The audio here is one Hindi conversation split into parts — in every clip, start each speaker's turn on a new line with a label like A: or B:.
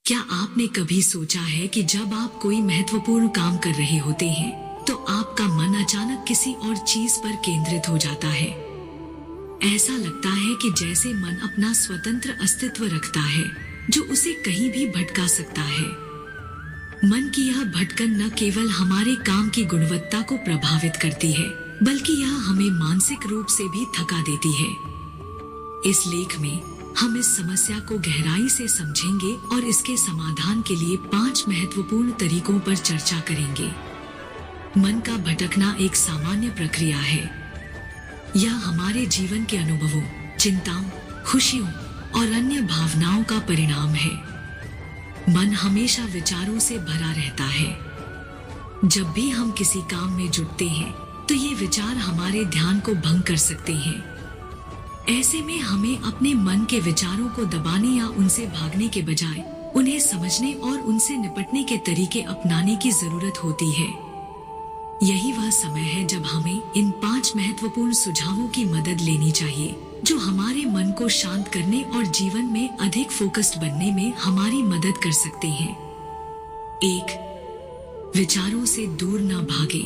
A: क्या आपने कभी सोचा है कि जब आप कोई महत्वपूर्ण काम कर रहे होते हैं तो आपका मन अचानक किसी और चीज पर केंद्रित हो जाता है। ऐसा लगता है कि जैसे मन अपना स्वतंत्र अस्तित्व रखता है जो उसे कहीं भी भटका सकता है। मन की यह भटकन न केवल हमारे काम की गुणवत्ता को प्रभावित करती है बल्कि यह हमें मानसिक रूप से भी थका देती है। इस लेख में हम इस समस्या को गहराई से समझेंगे और इसके समाधान के लिए 5 महत्वपूर्ण तरीकों पर चर्चा करेंगे। मन का भटकना एक सामान्य प्रक्रिया है। यह हमारे जीवन के अनुभवों, चिंताओं, खुशियों और अन्य भावनाओं का परिणाम है। मन हमेशा विचारों से भरा रहता है। जब भी हम किसी काम में जुटते हैं तो ये विचार हमारे ध्यान को भंग कर सकते हैं। ऐसे में हमें अपने मन के विचारों को दबाने या उनसे भागने के बजाय उन्हें समझने और उनसे निपटने के तरीके अपनाने की जरूरत होती है। यही वह समय है जब हमें इन 5 महत्वपूर्ण सुझावों की मदद लेनी चाहिए जो हमारे मन को शांत करने और जीवन में अधिक फोकस्ड बनने में हमारी मदद कर सकते हैं। 1. विचारों से दूर न भागे।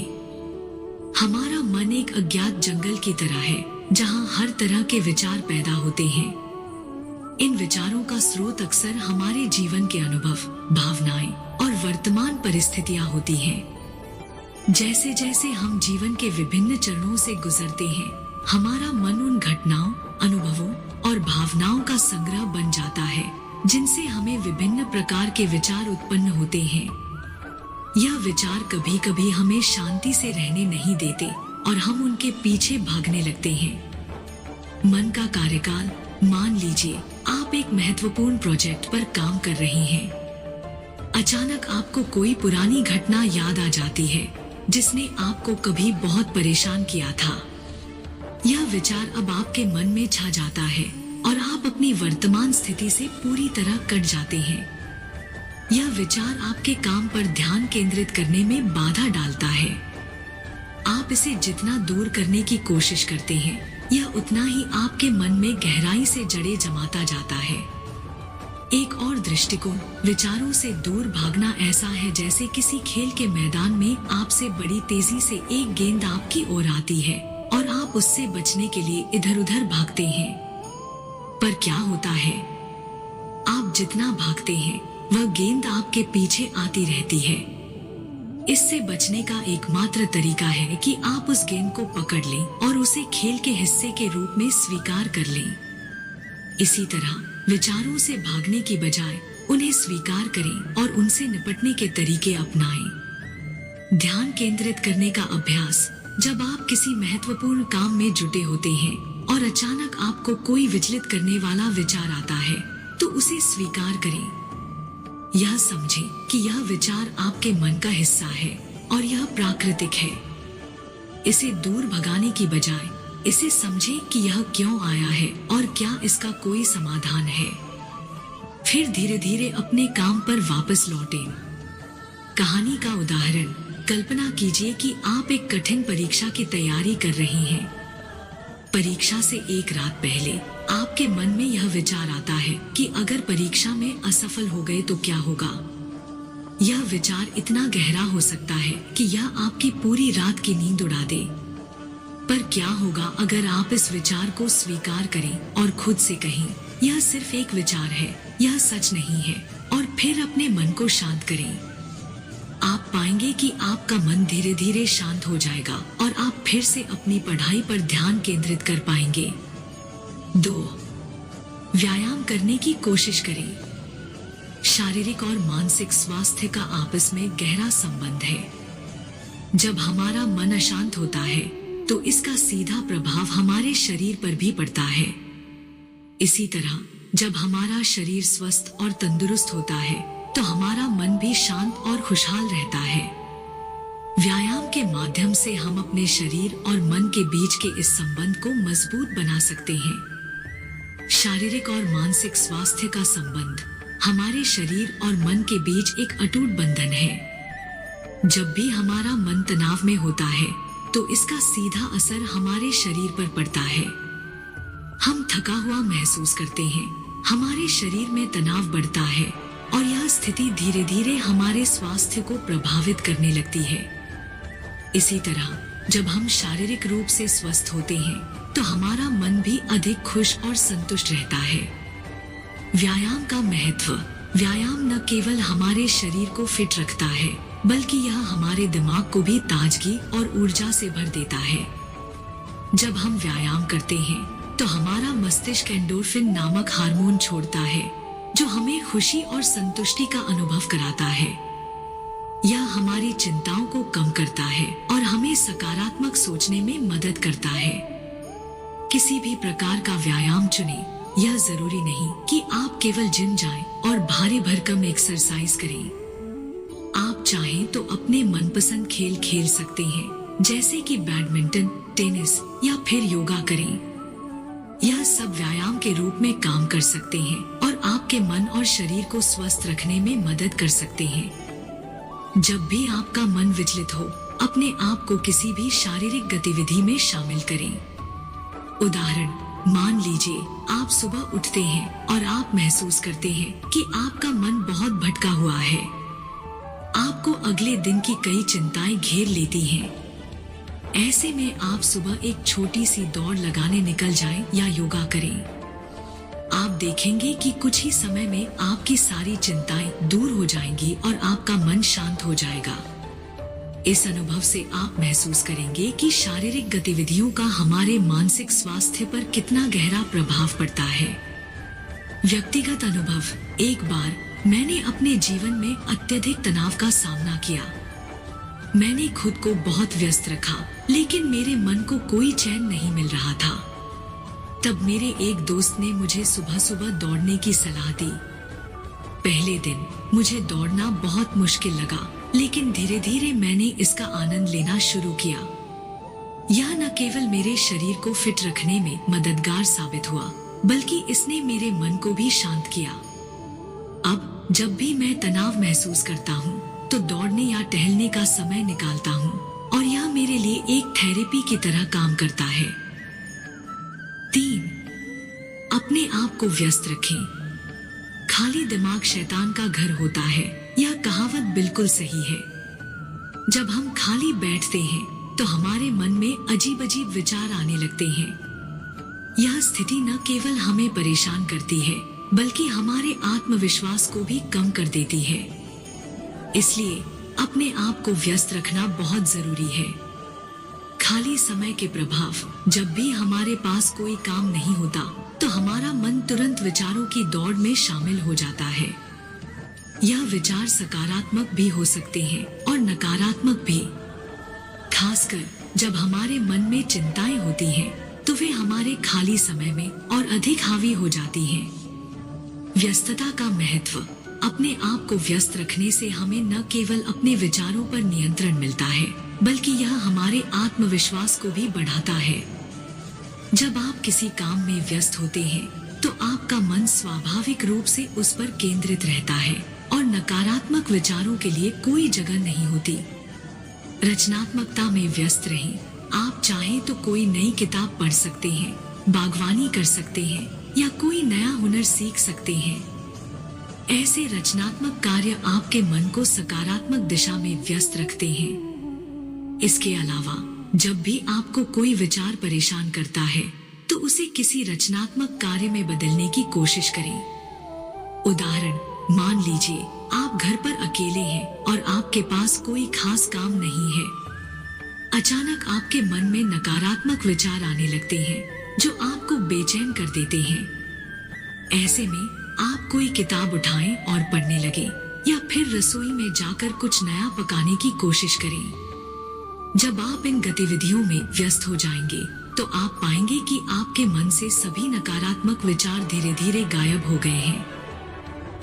A: हमारा मन एक अज्ञात जंगल की तरह है जहां हर तरह के विचार पैदा होते हैं। इन विचारों का स्रोत अक्सर हमारे जीवन के अनुभव, भावनाएं और वर्तमान परिस्थितियां होती हैं। जैसे जैसे हम जीवन के विभिन्न चरणों से गुजरते हैं, हमारा मन उन घटनाओं, अनुभवों और भावनाओं का संग्रह बन जाता है जिनसे हमें विभिन्न प्रकार के विचार उत्पन्न होते हैं। यह विचार कभी कभी हमें शांति से रहने नहीं देते और हम उनके पीछे भागने लगते हैं। मन का कार्यकाल। मान लीजिए आप एक महत्वपूर्ण प्रोजेक्ट पर काम कर रही हैं। अचानक आपको कोई पुरानी घटना याद आ जाती है जिसने आपको कभी बहुत परेशान किया था। यह विचार अब आपके मन में छा जाता है और आप अपनी वर्तमान स्थिति से पूरी तरह कट जाते हैं। यह विचार आपके काम पर ध्यान केंद्रित करने में बाधा डालता है। आप इसे जितना दूर करने की कोशिश करते हैं, यह उतना ही आपके मन में गहराई से जड़ें जमाता जाता है। एक और दृष्टिकोण, विचारों से दूर भागना ऐसा है जैसे किसी खेल के मैदान में आपसे बड़ी तेजी से एक गेंद आपकी ओर आती है और आप उससे बचने के लिए इधर-उधर भागते हैं। पर क्या होता है? आप जितना भागते हैं, वह गेंद आपके पीछे आती रहती है। इससे बचने का एकमात्र तरीका है कि आप उस गेंद को पकड़ लें और उसे खेल के हिस्से के रूप में स्वीकार कर लें। इसी तरह विचारों से भागने की बजाय उन्हें स्वीकार करें और उनसे निपटने के तरीके अपनाएं। ध्यान केंद्रित करने का अभ्यास। जब आप किसी महत्वपूर्ण काम में जुटे होते हैं और अचानक आपको कोई विचलित करने वाला विचार आता है, तो उसे स्वीकार करें। यह समझें कि यह विचार आपके मन का हिस्सा है और यह प्राकृतिक है। इसे दूर भगाने की बजाय इसे समझें कि यह क्यों आया है और क्या इसका कोई समाधान है। फिर धीरे धीरे अपने काम पर वापस लौटें। कहानी का उदाहरण। कल्पना कीजिए कि आप एक कठिन परीक्षा की तैयारी कर रही हैं। परीक्षा से एक रात पहले आपके मन में यह विचार आता है कि अगर परीक्षा में असफल हो गए तो क्या होगा। यह विचार इतना गहरा हो सकता है कि यह आपकी पूरी रात की नींद उड़ा दे। पर क्या होगा अगर आप इस विचार को स्वीकार करें और खुद से कहें, यह सिर्फ एक विचार है, यह सच नहीं है, और फिर अपने मन को शांत करें। आप पाएंगे कि आपका मन धीरे धीरे शांत हो जाएगा और आप फिर से अपनी पढ़ाई पर ध्यान केंद्रित कर पाएंगे। 2. व्यायाम करने की कोशिश करें। शारीरिक और मानसिक स्वास्थ्य का आपस में गहरा संबंध है। जब हमारा मन अशांत होता है तो इसका सीधा प्रभाव हमारे शरीर पर भी पड़ता है। इसी तरह जब हमारा शरीर स्वस्थ और तंदुरुस्त होता है तो हमारा मन भी शांत और खुशहाल रहता है। व्यायाम के माध्यम से हम अपने शरीर और मन के बीच के इस संबंध को मजबूत बना सकते हैं। शारीरिक और मानसिक स्वास्थ्य का संबंध हमारे शरीर और मन के बीच एक अटूट बंधन है। जब भी हमारा मन तनाव में होता है तो इसका सीधा असर हमारे शरीर पर पड़ता है। हम थका हुआ महसूस करते हैं, हमारे शरीर में तनाव बढ़ता है और यह स्थिति धीरे धीरे हमारे स्वास्थ्य को प्रभावित करने लगती है। इसी तरह जब हम शारीरिक रूप से स्वस्थ होते हैं तो हमारा मन भी अधिक खुश और संतुष्ट रहता है। व्यायाम का महत्व। व्यायाम न केवल हमारे शरीर को फिट रखता है बल्कि यह हमारे दिमाग को भी ताजगी और ऊर्जा से भर देता है। जब हम व्यायाम करते हैं तो हमारा मस्तिष्क एंडोर्फिन नामक हार्मोन छोड़ता है जो हमें खुशी और संतुष्टि का अनुभव कराता है। यह हमारी चिंताओं को कम करता है और हमें सकारात्मक सोचने में मदद करता है। किसी भी प्रकार का व्यायाम चुनें। यह जरूरी नहीं कि आप केवल जिम जाएं और भारी भरकम एक्सरसाइज करें। आप चाहें तो अपने मनपसंद खेल खेल सकते हैं, जैसे कि बैडमिंटन, टेनिस या फिर योगा करें। यह सब व्यायाम के रूप में काम कर सकते हैं और आपके मन और शरीर को स्वस्थ रखने में मदद कर सकते हैं। जब भी आपका मन विचलित हो, अपने आप को किसी भी शारीरिक गतिविधि में शामिल करें। उदाहरण, मान लीजिए आप सुबह उठते हैं और आप महसूस करते हैं कि आपका मन बहुत भटका हुआ है। आपको अगले दिन की कई चिंताएं घेर लेती हैं। ऐसे में आप सुबह एक छोटी सी दौड़ लगाने निकल जाएं या योगा करें। आप देखेंगे कि कुछ ही समय में आपकी सारी चिंताएं दूर हो जाएंगी और आपका मन शांत हो जाएगा। इस अनुभव से आप महसूस करेंगे कि शारीरिक गतिविधियों का हमारे मानसिक स्वास्थ्य पर कितना गहरा प्रभाव पड़ता है। व्यक्तिगत अनुभव। एक बार मैंने अपने जीवन में अत्यधिक तनाव का सामना किया। मैंने खुद को बहुत व्यस्त रखा, लेकिन मेरे मन को कोई चैन नहीं मिल रहा था। तब मेरे एक दोस्त ने मुझे सुबह सुबह दौड़ने की सलाह दी। पहले दिन मुझे दौड़ना बहुत मुश्किल लगा, लेकिन धीरे धीरे मैंने इसका आनंद लेना शुरू किया। यह न केवल मेरे शरीर को फिट रखने में मददगार साबित हुआ, बल्कि इसने मेरे मन को भी शांत किया। अब जब भी मैं तनाव महसूस करता हूँ तो दौड़ने या टहलने का समय निकालता हूँ और यह मेरे लिए एक थेरेपी की तरह काम करता है। 3. अपने आप को व्यस्त रखें। खाली दिमाग शैतान का घर होता है, यह कहावत बिल्कुल सही है। जब हम खाली बैठते हैं तो हमारे मन में अजीब अजीब विचार आने लगते हैं। यह स्थिति न केवल हमें परेशान करती है बल्कि हमारे आत्मविश्वास को भी कम कर देती है। इसलिए अपने आप को व्यस्त रखना बहुत जरूरी है। खाली समय के प्रभाव। जब भी हमारे पास कोई काम नहीं होता तो हमारा मन तुरंत विचारों की दौड़ में शामिल हो जाता है। यह विचार सकारात्मक भी हो सकते हैं और नकारात्मक भी। खासकर जब हमारे मन में चिंताएं होती हैं, तो वे हमारे खाली समय में और अधिक हावी हो जाती हैं। व्यस्तता का महत्व। अपने आप को व्यस्त रखने से हमें न केवल अपने विचारों पर नियंत्रण मिलता है, बल्कि यह हमारे आत्मविश्वास को भी बढ़ाता है। जब आप किसी काम में व्यस्त होते हैं, तो आपका मन स्वाभाविक रूप से उस पर केंद्रित रहता है और नकारात्मक विचारों के लिए कोई जगह नहीं होती। रचनात्मकता में व्यस्त रहें। आप चाहें तो कोई नई किताब पढ़ सकते हैं, बागवानी कर सकते हैं या कोई नया हुनर सीख सकते हैं। ऐसे रचनात्मक कार्य आपके मन को सकारात्मक दिशा में व्यस्त रखते हैं। इसके अलावा जब भी आपको कोई विचार परेशान करता है, तो उसे किसी रचनात्मक कार्य में बदलने की कोशिश करें। उदाहरण, मान लीजिए आप घर पर अकेले हैं और आपके पास कोई खास काम नहीं है। अचानक आपके मन में नकारात्मक विचार आने लगते हैं जो आपको बेचैन कर देते हैं। ऐसे में आप कोई किताब उठाएं और पढ़ने लगे या फिर रसोई में जाकर कुछ नया पकाने की कोशिश करें। जब आप इन गतिविधियों में व्यस्त हो जाएंगे, तो आप पाएंगे कि आपके मन से सभी नकारात्मक विचार धीरे धीरे गायब हो गए हैं।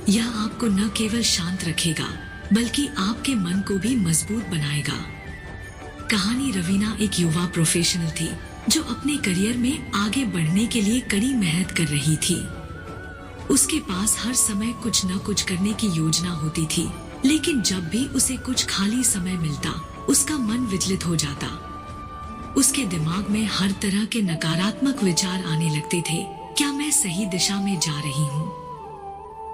A: यह आपको न केवल शांत रखेगा, बल्कि आपके मन को भी मजबूत बनाएगा। कहानी। रवीना एक युवा प्रोफेशनल थी जो अपने करियर में आगे बढ़ने के लिए कड़ी मेहनत कर रही थी। उसके पास हर समय कुछ न कुछ करने की योजना होती थी, लेकिन जब भी उसे कुछ खाली समय मिलता, उसका मन विचलित हो जाता। उसके दिमाग में हर तरह के नकारात्मक विचार आने लगते थे। क्या मैं सही दिशा में जा रही हूँ?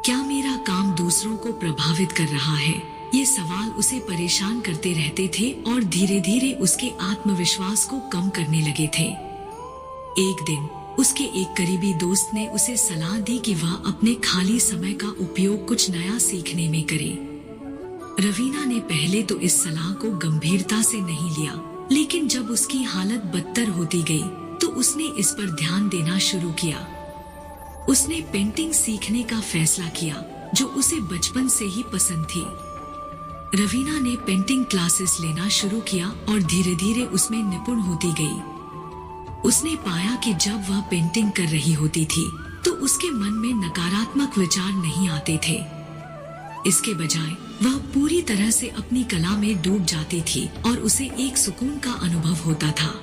A: क्या मेरा काम दूसरों को प्रभावित कर रहा है? ये सवाल उसे परेशान करते रहते थे और धीरे धीरे उसके आत्मविश्वास को कम करने लगे थे। एक दिन उसके एक करीबी दोस्त ने उसे सलाह दी कि वह अपने खाली समय का उपयोग कुछ नया सीखने में करे। रवीना ने पहले तो इस सलाह को गंभीरता से नहीं लिया, लेकिन जब उसकी हालत बदतर होती गई तो उसने इस पर ध्यान देना शुरू किया। उसने पेंटिंग सीखने का फैसला किया, जो उसे बचपन से ही पसंद थी। रवीना ने पेंटिंग क्लासेस लेना शुरू किया और धीरे धीरे उसमें निपुण होती गई। उसने पाया कि जब वह पेंटिंग कर रही होती थी तो उसके मन में नकारात्मक विचार नहीं आते थे। इसके बजाय वह पूरी तरह से अपनी कला में डूब जाती थी और उसे एक सुकून का अनुभव होता था।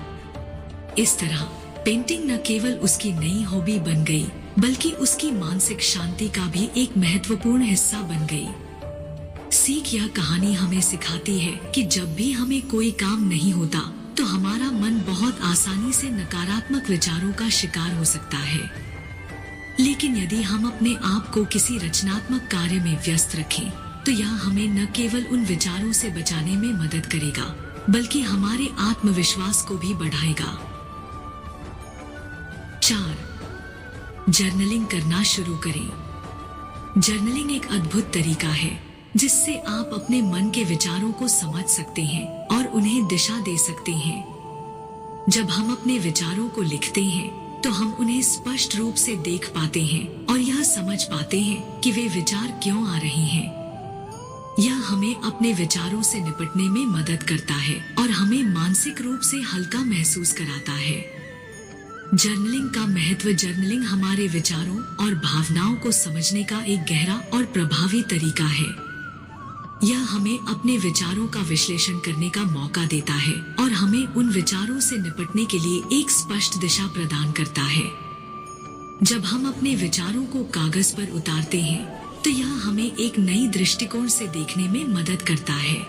A: इस तरह पेंटिंग न केवल उसकी नई हॉबी बन गई, बल्कि उसकी मानसिक शांति का भी एक महत्वपूर्ण हिस्सा बन गई। सीख यह कहानी हमें सिखाती है कि जब भी हमें कोई काम नहीं होता तो हमारा मन बहुत आसानी से नकारात्मक विचारों का शिकार हो सकता है। लेकिन यदि हम अपने आप को किसी रचनात्मक कार्य में व्यस्त रखें, तो यह हमें न केवल उन विचारों से बचाने में मदद करेगा, बल्कि हमारे आत्मविश्वास को भी बढ़ाएगा। 4. जर्नलिंग करना शुरू करें। जर्नलिंग एक अद्भुत तरीका है जिससे आप अपने मन के विचारों को समझ सकते हैं और उन्हें दिशा दे सकते हैं। जब हम अपने विचारों को लिखते हैं तो हम उन्हें स्पष्ट रूप से देख पाते हैं और यह समझ पाते हैं कि वे विचार क्यों आ रहे हैं। यह हमें अपने विचारों से निपटने में मदद करता है और हमें मानसिक रूप से हल्का महसूस कराता है। जर्नलिंग का महत्व। जर्नलिंग हमारे विचारों और भावनाओं को समझने का एक गहरा और प्रभावी तरीका है। यह हमें अपने विचारों का विश्लेषण करने का मौका देता है और हमें उन विचारों से निपटने के लिए एक स्पष्ट दिशा प्रदान करता है। जब हम अपने विचारों को कागज पर उतारते हैं तो यह हमें एक नई दृष्टिकोण से देखने में मदद करता है।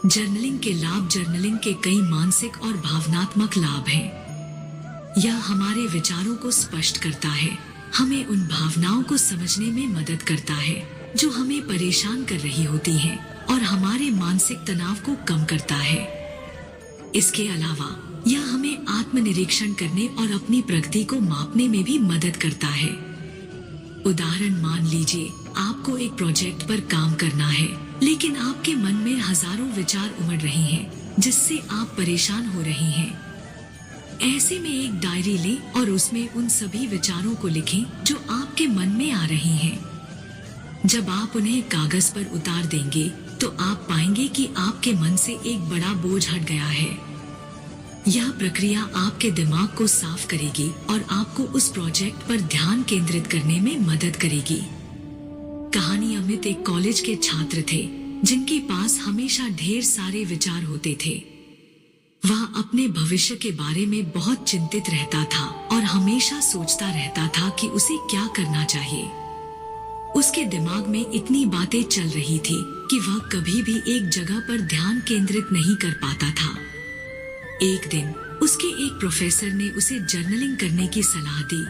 A: जर्नलिंग के लाभ। जर्नलिंग के कई मानसिक और भावनात्मक लाभ हैं। यह हमारे विचारों को स्पष्ट करता है, हमें उन भावनाओं को समझने में मदद करता है जो हमें परेशान कर रही होती हैं और हमारे मानसिक तनाव को कम करता है। इसके अलावा यह हमें आत्मनिरीक्षण करने और अपनी प्रगति को मापने में भी मदद करता है। उदाहरण, मान लीजिए आपको एक प्रोजेक्ट पर काम करना है, लेकिन आपके मन में हजारों विचार उमड़ रहे हैं जिससे आप परेशान हो रहे हैं। ऐसे में एक डायरी लें और उसमें उन सभी विचारों को लिखें जो आपके मन में आ रहे हैं। जब आप उन्हें कागज पर उतार देंगे तो आप पाएंगे कि आपके मन से एक बड़ा बोझ हट गया है। यह प्रक्रिया आपके दिमाग को साफ करेगी और आपको उस प्रोजेक्ट पर ध्यान केंद्रित करने में मदद करेगी। कहानी। अमित एक कॉलेज के छात्र थे जिनके पास हमेशा ढेर सारे विचार होते थे। वह अपने भविष्य के बारे में बहुत चिंतित रहता था और हमेशा सोचता रहता था कि उसे क्या करना चाहिए। उसके दिमाग में इतनी बातें चल रही थी कि वह कभी भी एक जगह पर ध्यान केंद्रित नहीं कर पाता था। एक दिन उसके एक प्रोफेसर ने उसे जर्नलिंग करने की सलाह दी।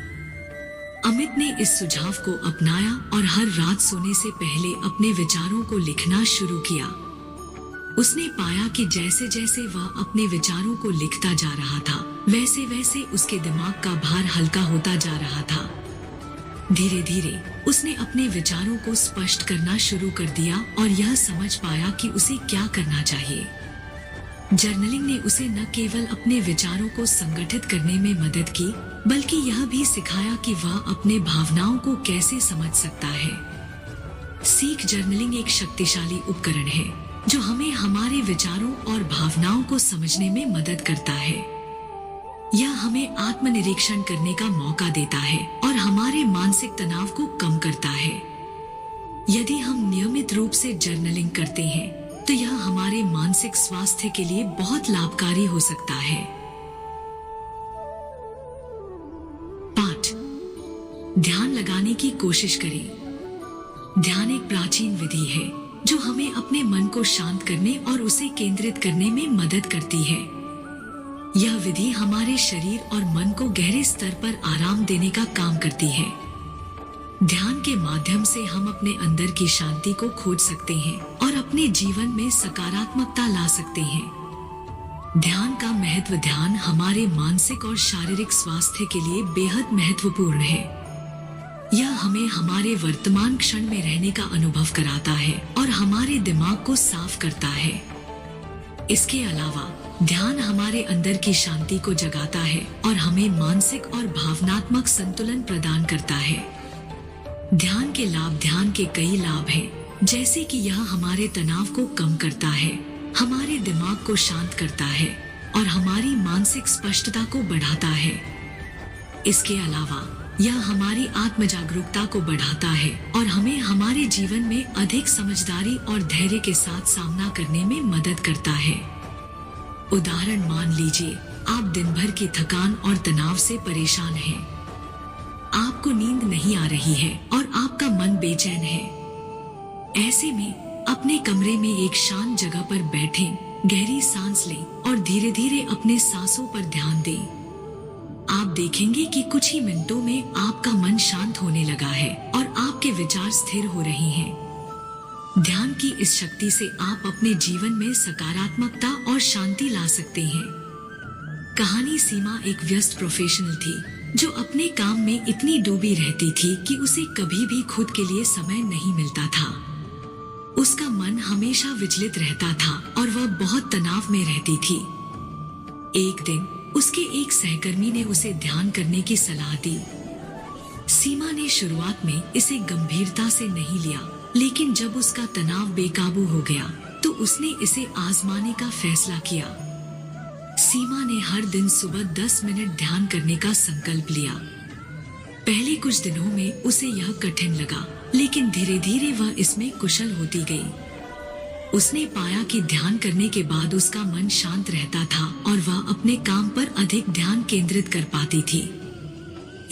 A: अमित ने इस सुझाव को अपनाया और हर रात सोने से पहले अपने विचारों को लिखना शुरू किया। उसने पाया कि जैसे जैसे वह अपने विचारों को लिखता जा रहा था, वैसे वैसे उसके दिमाग का भार हल्का होता जा रहा था। धीरे धीरे उसने अपने विचारों को स्पष्ट करना शुरू कर दिया और यह समझ पाया कि उसे क्या करना चाहिए। जर्नलिंग ने उसे न केवल अपने विचारों को संगठित करने में मदद की, बल्कि यह भी सिखाया कि वह अपने भावनाओं को कैसे समझ सकता है। सीख। जर्नलिंग एक शक्तिशाली उपकरण है जो हमें हमारे विचारों और भावनाओं को समझने में मदद करता है। यह हमें आत्मनिरीक्षण करने का मौका देता है और हमारे मानसिक तनाव को कम करता है। यदि हम नियमित रूप से जर्नलिंग करते हैं तो यह हमारे मानसिक स्वास्थ्य के लिए बहुत लाभकारी हो सकता है। पाठ। ध्यान लगाने की कोशिश करें। ध्यान एक प्राचीन विधि है जो हमें अपने मन को शांत करने और उसे केंद्रित करने में मदद करती है। यह विधि हमारे शरीर और मन को गहरे स्तर पर आराम देने का काम करती है। ध्यान के माध्यम से हम अपने अंदर की शांति को खोज सकते हैं और अपने जीवन में सकारात्मकता ला सकते हैं। ध्यान का महत्व। ध्यान हमारे मानसिक और शारीरिक स्वास्थ्य के लिए बेहद महत्वपूर्ण है। यह हमें हमारे वर्तमान क्षण में रहने का अनुभव कराता है और हमारे दिमाग को साफ करता है। इसके अलावा ध्यान हमारे अंदर की शांति को जगाता है और हमें मानसिक और भावनात्मक संतुलन प्रदान करता है। ध्यान के लाभ। ध्यान के कई लाभ हैं, जैसे कि यह हमारे तनाव को कम करता है, हमारे दिमाग को शांत करता है और हमारी मानसिक स्पष्टता को बढ़ाता है। इसके अलावा यह हमारी आत्म जागरूकता को बढ़ाता है और हमें हमारे जीवन में अधिक समझदारी और धैर्य के साथ सामना करने में मदद करता है। उदाहरण, मान लीजिए आप दिन भर की थकान और तनाव से परेशान हैं। आपको नींद नहीं आ रही है और आपका मन बेचैन है। ऐसे में अपने कमरे में एक शांत जगह पर बैठें, गहरी सांस लें और धीरे धीरे अपने सांसों पर ध्यान दें। आप देखेंगे कि कुछ ही मिनटों में आपका मन शांत होने लगा है और आपके विचार स्थिर हो रहे हैं। ध्यान की इस शक्ति से आप अपने जीवन में सकारात्मकता और शांति ला सकते हैं। कहानी। सीमा एक व्यस्त प्रोफेशनल थी जो अपने काम में इतनी डूबी रहती थी कि उसे कभी भी खुद के लिए समय नहीं मिलता था। उसका मन हमेशा विचलित रहता था और वह बहुत तनाव में रहती थी। एक दिन उसके एक सहकर्मी ने उसे ध्यान करने की सलाह दी। सीमा ने शुरुआत में इसे गंभीरता से नहीं लिया, लेकिन जब उसका तनाव बेकाबू हो गया तो उसने इसे आजमाने का फैसला किया। सीमा ने हर दिन सुबह 10 मिनट ध्यान करने का संकल्प लिया। पहले कुछ दिनों में उसे यह कठिन लगा, लेकिन धीरे धीरे वह इसमें कुशल होती गई। उसने पाया कि ध्यान करने के बाद उसका मन शांत रहता था और वह अपने काम पर अधिक ध्यान केंद्रित कर पाती थी।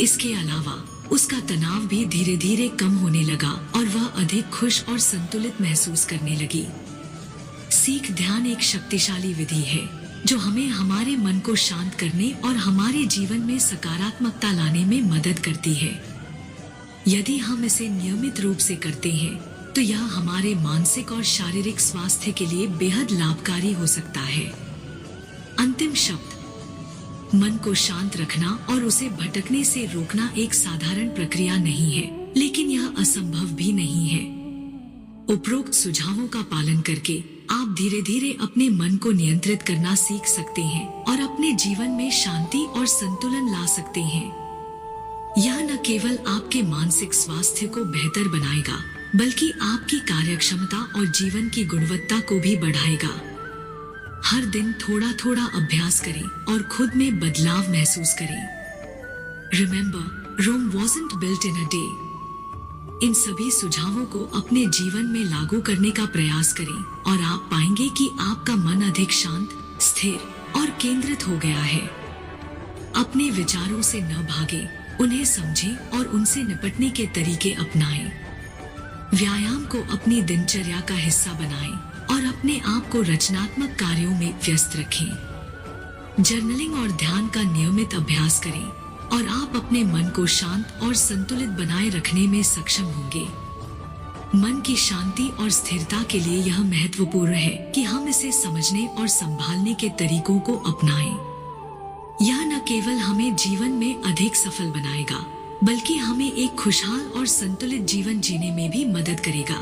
A: इसके अलावा उसका तनाव भी धीरे धीरे कम होने लगा और वह अधिक खुश और संतुलित महसूस करने लगी। सीख। ध्यान एक शक्तिशाली विधि है जो हमें हमारे मन को शांत करने और हमारे जीवन में सकारात्मकता लाने में मदद करती है। यदि हम इसे नियमित रूप से करते हैं तो यह हमारे मानसिक और शारीरिक स्वास्थ्य के लिए बेहद लाभकारी हो सकता है। अंतिम शब्द। मन को शांत रखना और उसे भटकने से रोकना एक साधारण प्रक्रिया नहीं है, लेकिन यह असंभव भी नहीं है। उपरोक्त सुझावों का पालन करके आप धीरे धीरे अपने मन को नियंत्रित करना सीख सकते हैं और अपने जीवन में शांति और संतुलन ला सकते हैं। यह न केवल आपके मानसिक स्वास्थ्य को बेहतर बनाएगा, बल्कि आपकी कार्यक्षमता और जीवन की गुणवत्ता को भी बढ़ाएगा। हर दिन थोड़ा थोड़ा अभ्यास करें और खुद में बदलाव महसूस करें। Remember, Rome wasn't built in a day। इन सभी सुझावों को अपने जीवन में लागू करने का प्रयास करें और आप पाएंगे कि आपका मन अधिक शांत, स्थिर और केंद्रित हो गया है। अपने विचारों से न भागें, उन्हें समझें और उनसे निपटने के तरीके अपनाएं। व्यायाम को अपनी दिनचर्या का हिस्सा बनाएं और अपने आप को रचनात्मक कार्यों में व्यस्त रखें। जर्नलिंग और ध्यान का नियमित अभ्यास करें और आप अपने मन को शांत और संतुलित बनाए रखने में सक्षम होंगे। मन की शांति और स्थिरता के लिए यह महत्वपूर्ण है कि हम इसे समझने और संभालने के तरीकों को अपनाएं। यह न केवल हमें जीवन में अधिक सफल बनाएगा, बल्कि हमें एक खुशहाल और संतुलित जीवन जीने में भी मदद करेगा।